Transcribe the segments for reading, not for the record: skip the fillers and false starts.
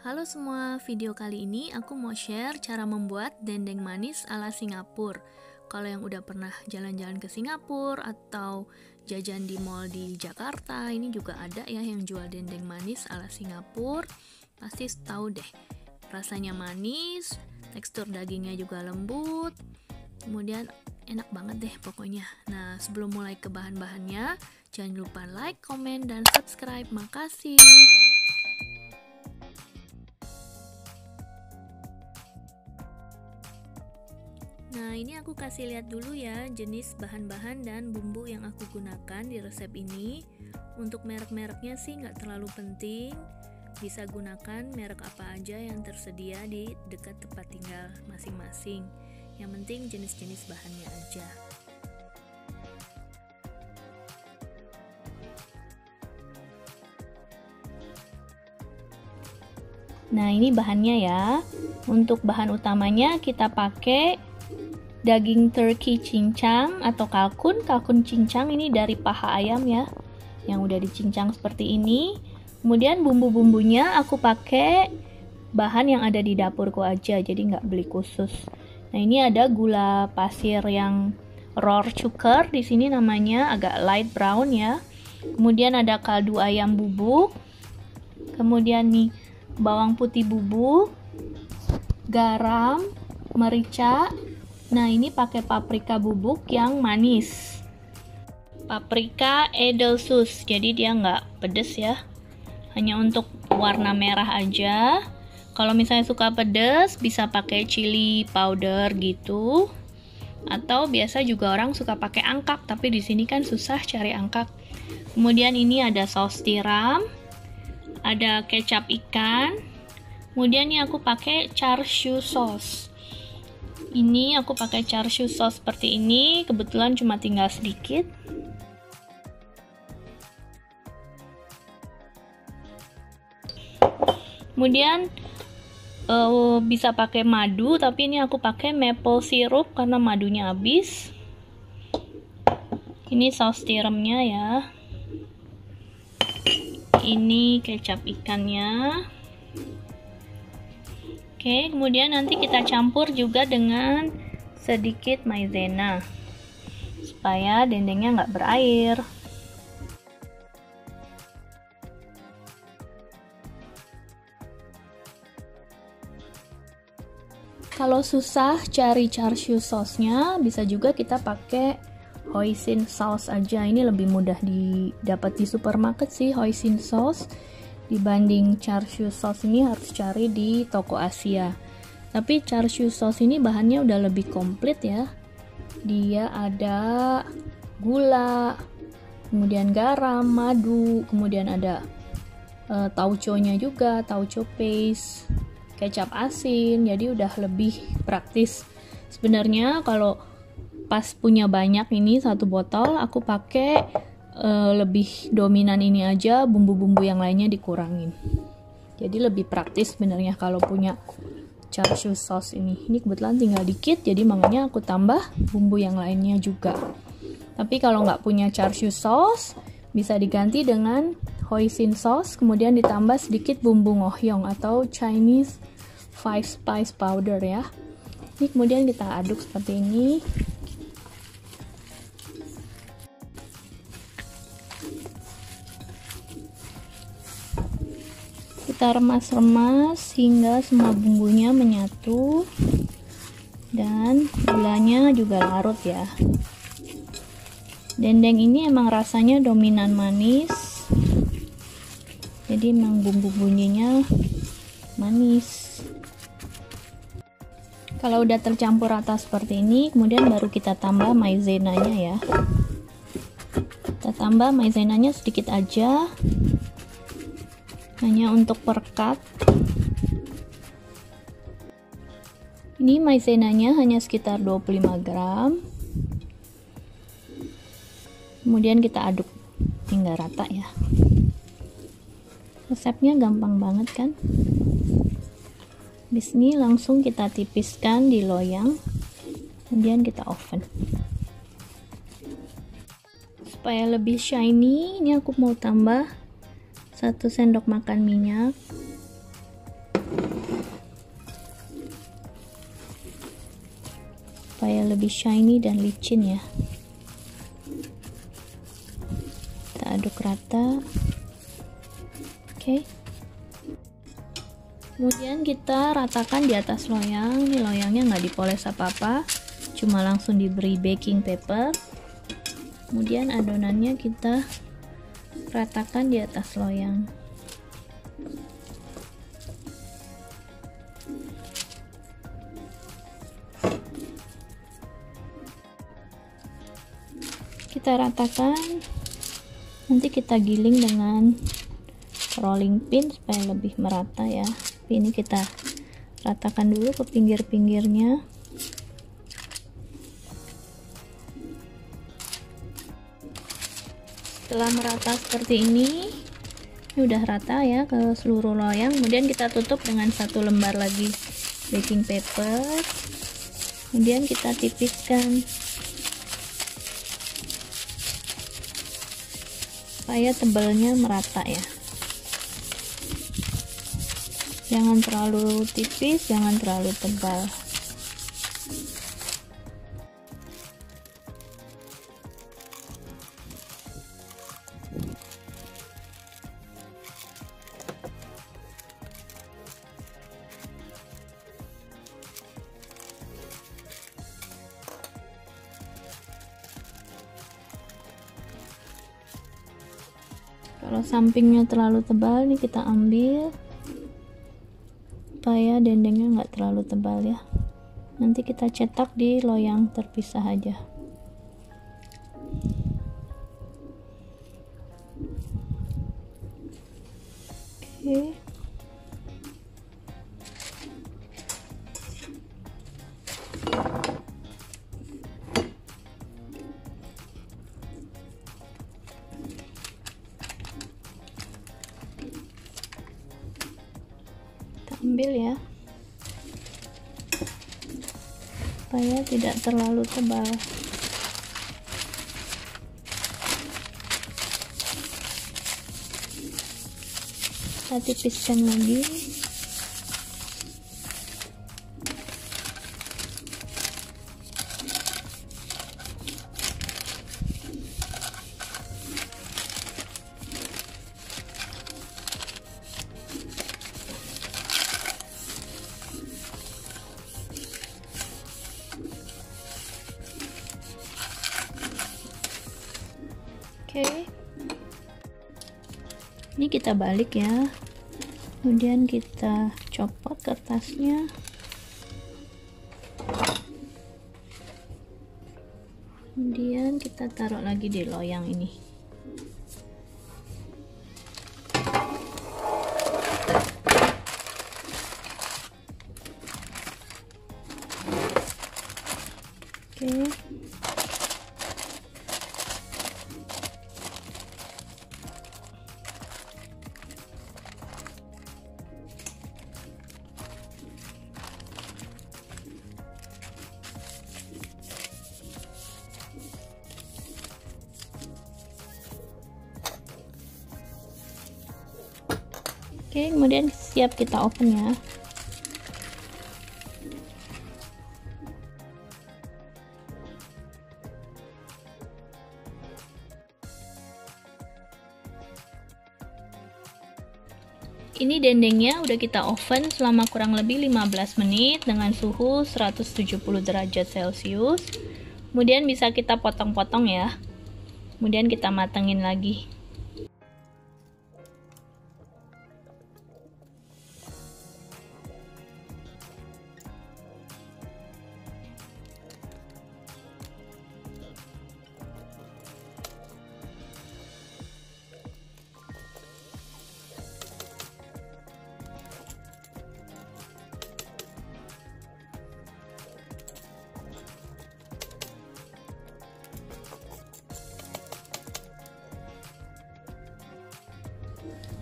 Halo semua, video kali ini aku mau share cara membuat dendeng manis ala Singapura. Kalau yang udah pernah jalan-jalan ke Singapura atau jajan di mall di Jakarta, ini juga ada ya yang jual dendeng manis ala Singapura. Pasti tahu deh, rasanya manis, tekstur dagingnya juga lembut, kemudian enak banget deh pokoknya. Nah, sebelum mulai ke bahan-bahannya, jangan lupa like, komen, dan subscribe. Makasih. Nah, ini aku kasih lihat dulu ya jenis bahan-bahan dan bumbu yang aku gunakan di resep ini. Untuk merek-mereknya sih nggak terlalu penting, bisa gunakan merek apa aja yang tersedia di dekat tempat tinggal masing-masing. Yang penting jenis-jenis bahannya aja. Nah, ini bahannya ya. Untuk bahan utamanya kita pakai daging turkey cincang atau kalkun cincang, ini dari paha ayam ya, yang udah dicincang seperti ini. Kemudian bumbu-bumbunya aku pakai bahan yang ada di dapurku aja, jadi nggak beli khusus. Nah, ini ada gula pasir yang raw sugar, di sini namanya agak light brown ya. Kemudian ada kaldu ayam bubuk, kemudian nih bawang putih bubuk, garam, merica. Nah, ini pakai paprika bubuk yang manis, paprika edelsus, jadi dia nggak pedes ya, hanya untuk warna merah aja. Kalau misalnya suka pedes bisa pakai chili powder gitu, atau biasa juga orang suka pakai angkak, tapi di sini kan susah cari angkak. Kemudian ini ada saus tiram, ada kecap ikan, kemudian ini aku pakai char siu sauce. Ini aku pakai char siu sauce seperti ini, kebetulan cuma tinggal sedikit. Kemudian bisa pakai madu, tapi ini aku pakai maple syrup karena madunya habis. Ini saus tiramnya ya. Ini kecap ikannya. Oke, kemudian nanti kita campur juga dengan sedikit maizena supaya dendengnya nggak berair. Kalau susah cari char siu sauce-nya, bisa juga kita pakai hoisin sauce aja. Ini lebih mudah didapat di supermarket sih, hoisin sauce. Dibanding char siu sauce ini harus cari di toko Asia. Tapi char siu sauce ini bahannya udah lebih komplit ya. Dia ada gula, kemudian garam, madu, kemudian ada tauco-nya juga, tauco paste, kecap asin. Jadi udah lebih praktis. Sebenarnya kalau pas punya banyak ini satu botol, aku pakai lebih dominan ini aja, bumbu-bumbu yang lainnya dikurangin. Jadi lebih praktis sebenarnya kalau punya char siu sauce ini. Ini kebetulan tinggal dikit, jadi makanya aku tambah bumbu yang lainnya juga. Tapi kalau nggak punya char siu sauce, bisa diganti dengan hoisin sauce, kemudian ditambah sedikit bumbu ngohyong atau Chinese 5 spice powder ya. Ini kemudian kita aduk seperti ini. Kita remas-remas hingga semua bumbunya menyatu dan gulanya juga larut ya. Dendeng ini emang rasanya dominan manis, jadi emang bumbu-bumbunya manis. Kalau udah tercampur rata seperti ini, kemudian baru kita tambah maizenanya ya. Kita tambah maizenanya sedikit aja, hanya untuk perekat. Ini maizenanya hanya sekitar 25 gram. Kemudian kita aduk hingga rata ya. Resepnya gampang banget kan? Di sini langsung kita tipiskan di loyang, kemudian kita oven. Supaya lebih shiny, ini aku mau tambah 1 sendok makan minyak. lebih shiny dan licin ya. Kita aduk rata. Oke. Kemudian kita ratakan di atas loyang. Ini loyangnya nggak dipoles apa-apa, cuma langsung diberi baking paper. Kemudian adonannya kita ratakan di atas loyang. Kita ratakan, nanti kita giling dengan rolling pin supaya lebih merata ya. Tapi ini kita ratakan dulu ke pinggir-pinggirnya. Setelah merata seperti ini udah rata ya ke seluruh loyang. Kemudian kita tutup dengan satu lembar lagi baking paper. Kemudian kita tipiskan supaya tebalnya merata ya. Jangan terlalu tipis, jangan terlalu tebal. Kalau sampingnya terlalu tebal, ini kita ambil supaya dendengnya nggak terlalu tebal ya. Nanti kita cetak di loyang terpisah aja. Oke. Ambil ya, supaya tidak terlalu tebal. Kita tipiskan lagi. Oke, ini kita balik ya, kemudian kita copot kertasnya, kemudian kita taruh lagi di loyang ini. Oke. Oke, kemudian siap kita open ya. Ini dendengnya udah kita oven selama kurang lebih 15 menit dengan suhu 170 derajat Celcius. Kemudian bisa kita potong-potong ya. Kemudian kita matengin lagi.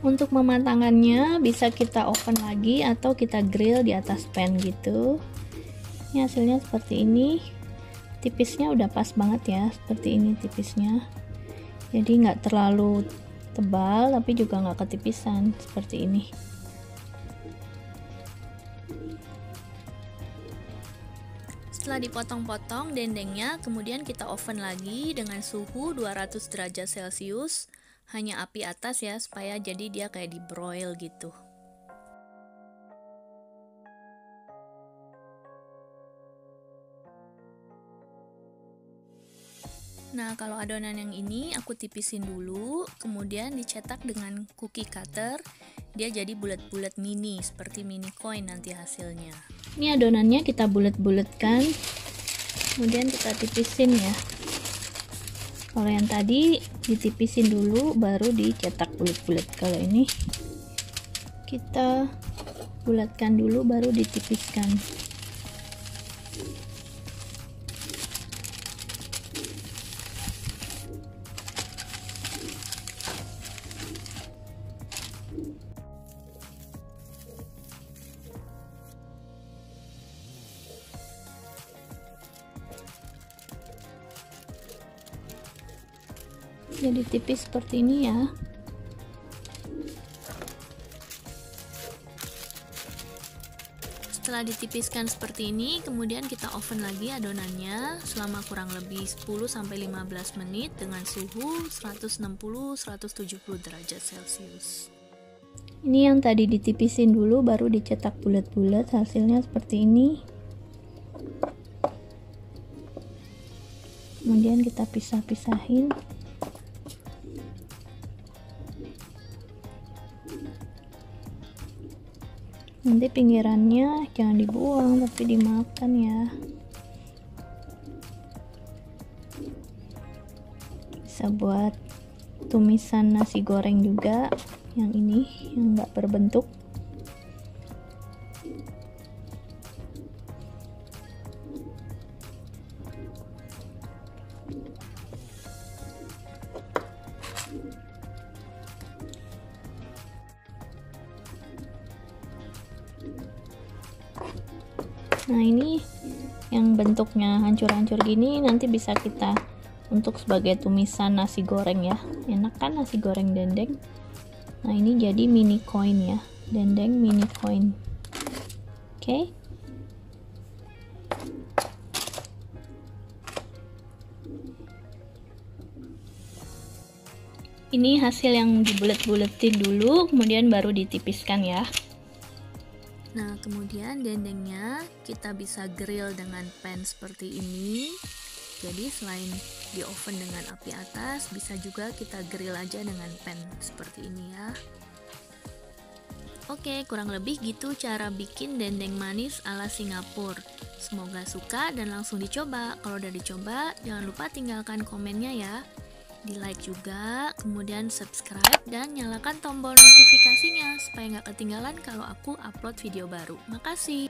Untuk mematangkannya bisa kita oven lagi atau kita grill di atas pan gitu. Ini hasilnya seperti ini. Tipisnya udah pas banget ya, seperti ini tipisnya. Jadi nggak terlalu tebal tapi juga nggak ketipisan, seperti ini. Setelah dipotong-potong dendengnya, kemudian kita oven lagi dengan suhu 200 derajat Celcius. Hanya api atas ya, supaya jadi dia kayak di broil gitu. Nah, kalau adonan yang ini aku tipisin dulu, kemudian dicetak dengan cookie cutter. Dia jadi bulat-bulat mini, seperti mini coin nanti hasilnya. Ini adonannya kita bulat-bulatkan, kemudian kita tipisin ya. Kalau yang tadi ditipisin dulu, baru dicetak bulat-bulat. Kalau ini kita bulatkan dulu, baru ditipiskan. Jadi tipis seperti ini ya. Setelah ditipiskan seperti ini, kemudian kita oven lagi adonannya selama kurang lebih 10-15 menit dengan suhu 160-170 derajat Celcius. Ini yang tadi ditipisin dulu, baru dicetak bulat-bulat, hasilnya seperti ini. Kemudian kita pisah-pisahin. Nanti pinggirannya jangan dibuang, tapi dimakan ya. Bisa buat tumisan nasi goreng juga. Yang ini yang nggak berbentuk. Nah, ini yang bentuknya hancur-hancur gini nanti bisa kita untuk sebagai tumisan nasi goreng ya. Enak kan nasi goreng dendeng? Nah, ini jadi mini coin ya, dendeng mini coin. Oke. Ini hasil yang dibulet-buletin dulu, kemudian baru ditipiskan ya. Nah, kemudian dendengnya kita bisa grill dengan pan seperti ini. Jadi selain di oven dengan api atas, bisa juga kita grill aja dengan pan seperti ini ya. Oke, kurang lebih gitu cara bikin dendeng manis ala Singapura. Semoga suka dan langsung dicoba. Kalau udah dicoba, jangan lupa tinggalkan komennya ya. Di like juga, kemudian subscribe dan nyalakan tombol notifikasinya supaya nggak ketinggalan kalau aku upload video baru. Makasih.